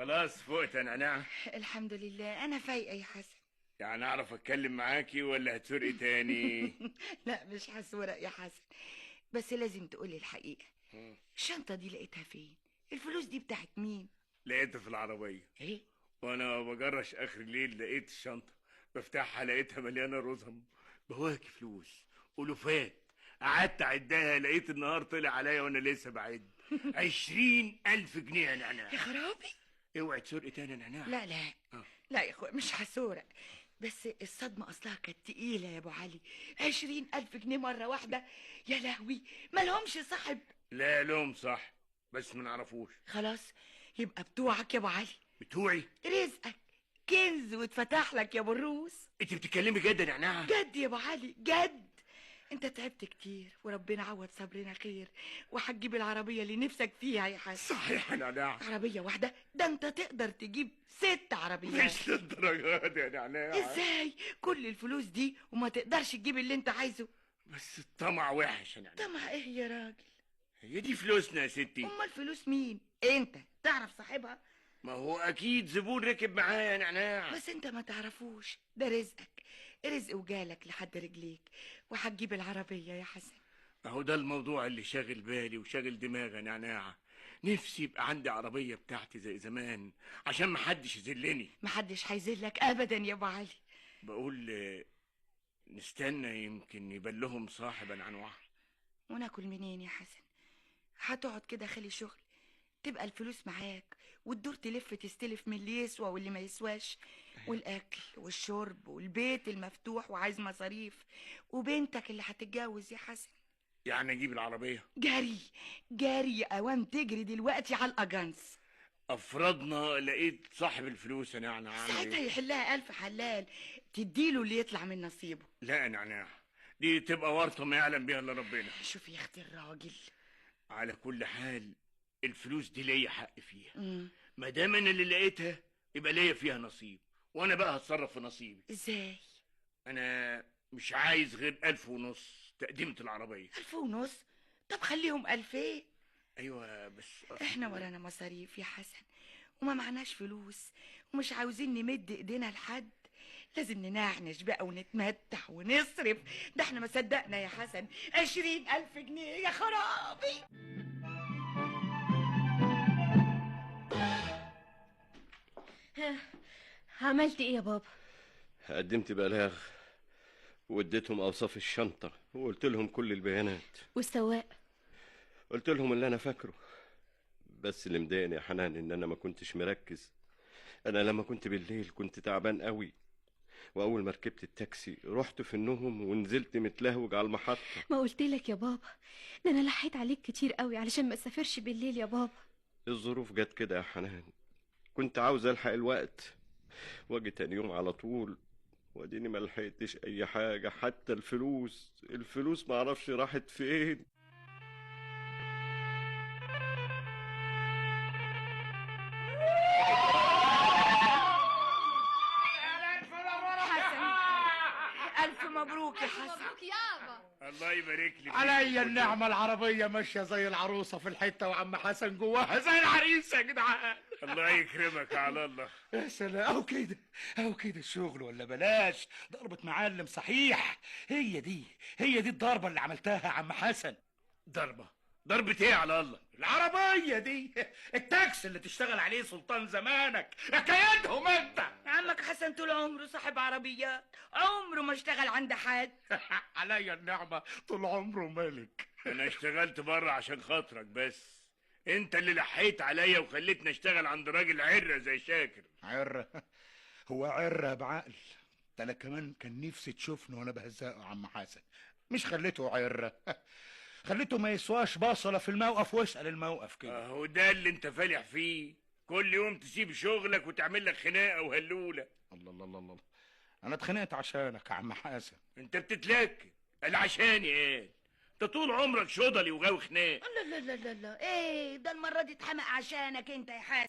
خلاص فقت يا نعناع؟ الحمد لله انا فايقه يا حسن. يعني اعرف اتكلم معاكي ولا هتسرقي تاني؟ لا مش هسورق يا حسن، بس لازم تقولي الحقيقه. الشنطه دي لقيتها فين؟ الفلوس دي بتاعت مين؟ لقيتها في العربيه. ايه؟ وانا بجرش اخر الليل لقيت الشنطه، بفتحها لقيتها مليانه رزم، بواكي فلوس ألوفات. قعدت اعدها لقيت النهار طلع عليا وانا لسه بعد 20,000 جنيه يا نعناع. يا خرابي. اوعي تسرقي تاني يا نعناع. لا لا لا يا اخويا مش هسورق، بس الصدمة أصلها كانت تقيلة يا أبو علي. 20,000 جنيه مرة واحدة، يا لهوي مالهمش صاحب. لا لهم صح بس ما نعرفوش. خلاص يبقى بتوعك يا أبو علي. بتوعي؟ رزقك كنز واتفتح لك يا أبو الروس. انت بتتكلمي جد يا نعناع؟ جد يا أبو علي جد. انت تعبت كتير وربنا عوض صبرنا خير، وهتجيب العربية اللي نفسك فيها يا حسن. صحيح يا نعناع. عربية واحدة؟ ده انت تقدر تجيب 6 عربيات. مش للدرجة دي يا نعناع. ازاي كل الفلوس دي وما تقدرش تجيب اللي انت عايزه؟ بس الطمع وحش يا نعناع. طمع ايه يا راجل؟ هي دي فلوسنا يا ستي. امال فلوس مين؟ انت تعرف صاحبها؟ ما هو اكيد زبون ركب معايا يا نعناع. بس انت ما تعرفوش، ده رزقك، رزق وجالك لحد رجليك، وهتجيب العربية يا حسن. اهو ده الموضوع اللي شاغل بالي وشاغل دماغي يا نعناع. نفسي يبقى عندي عربية بتاعتي زي زمان عشان محدش يذلني. محدش هيذلك ابدا يا ابو علي. بقول نستنى يمكن يبان لهم صاحب انواع. وناكل منين يا حسن؟ هتقعد كده خالي شغل؟ تبقى الفلوس معاك وتدور تلف تستلف من اللي يسوى واللي ما يسواش، والاكل والشرب والبيت المفتوح وعايز مصاريف، وبنتك اللي هتتجوز يا حسن. يعني اجيب العربية؟ جري جري يا اوام، تجري دلوقتي على الاجانس. افرضنا لقيت صاحب الفلوس يا نعناع، ساعتها يحلها الف حلال، تديله اللي يطلع من نصيبه. لا يا نعناع، دي تبقى ورطة ما يعلم بيها الا ربنا. شوف يا اختي الراجل. على كل حال الفلوس دي ليا حق فيها. ما دام انا اللي لقيتها يبقى ليا فيها نصيب، وانا بقى هتصرف في نصيبي. ازاي؟ انا مش عايز غير 1,500 تقديمة العربية. 1,500؟ طب خليهم 2,000. ايوه بس احنا ورانا مصاريف يا حسن، وما معناش فلوس، ومش عاوزين نمد ايدينا لحد. لازم ننعنش بقى ونتمتع ونصرف. ده احنا ما صدقنا يا حسن 20,000 جنيه، يا خرابي. عملت ايه يا بابا؟ قدمت بلاغ واديتهم اوصاف الشنطه وقلت لهم كل البيانات. والسواق؟ قلت لهم اللي انا فاكره، بس اللي مضايقني يا حنان ان انا ما كنتش مركز. انا لما كنت بالليل كنت تعبان قوي، واول ما ركبت التاكسي رحت في النوم ونزلت متلهوج على المحطه. ما قلت لك يا بابا، ده انا لحيت عليك كتير قوي علشان ما اسافرش بالليل يا بابا. الظروف جت كده يا حنان، كنت عاوز الحق الوقت واجي تاني يوم على طول، واديني ما لحقتش اي حاجه، حتى الفلوس ما اعرفش راحت فين. ألف مبروك يا حسن. مبروك يابا. الله يبارك لك. عليا النعمة، العربية ماشية زي العروسة في الحتة، وعم حسن جواها زي العريس يا جدعان. الله يكرمك على الله. يا سلام، أهو كده الشغل ولا بلاش؟ ضربة معلم صحيح. هي دي الضربة اللي عملتها يا عم حسن. ضربة ايه على الله؟ العربية دي، التاكسي اللي تشتغل عليه سلطان زمانك، حكايتهم انت. عمك حسن طول عمره صاحب عربيات، عمره ما اشتغل عند حد. عليا النعمة، طول عمره ملك. انا اشتغلت بره عشان خاطرك، بس انت اللي لحيت عليا وخليتني اشتغل عند راجل عرة زي شاكر. عرة؟ هو عرة بعقل؟ ده انا كمان كان نفسي تشوفني وانا بهزقه يا عم حسن. مش خليته عرة، خليته ما يسواش بصلة في الموقف، واسأل الموقف كده. اهو ده اللي انت فالح فيه، كل يوم تسيب شغلك وتعمل لك خناقه وهلوله. الله الله الله الله، انا اتخانقت عشانك يا عم حسن. انت بتتلك العشاني ايه؟ انت طول عمرك شضلي وغاوي خناق. لا لا لا لا لا، ايه ده المرة دي اتحمق عشانك انت يا حسن.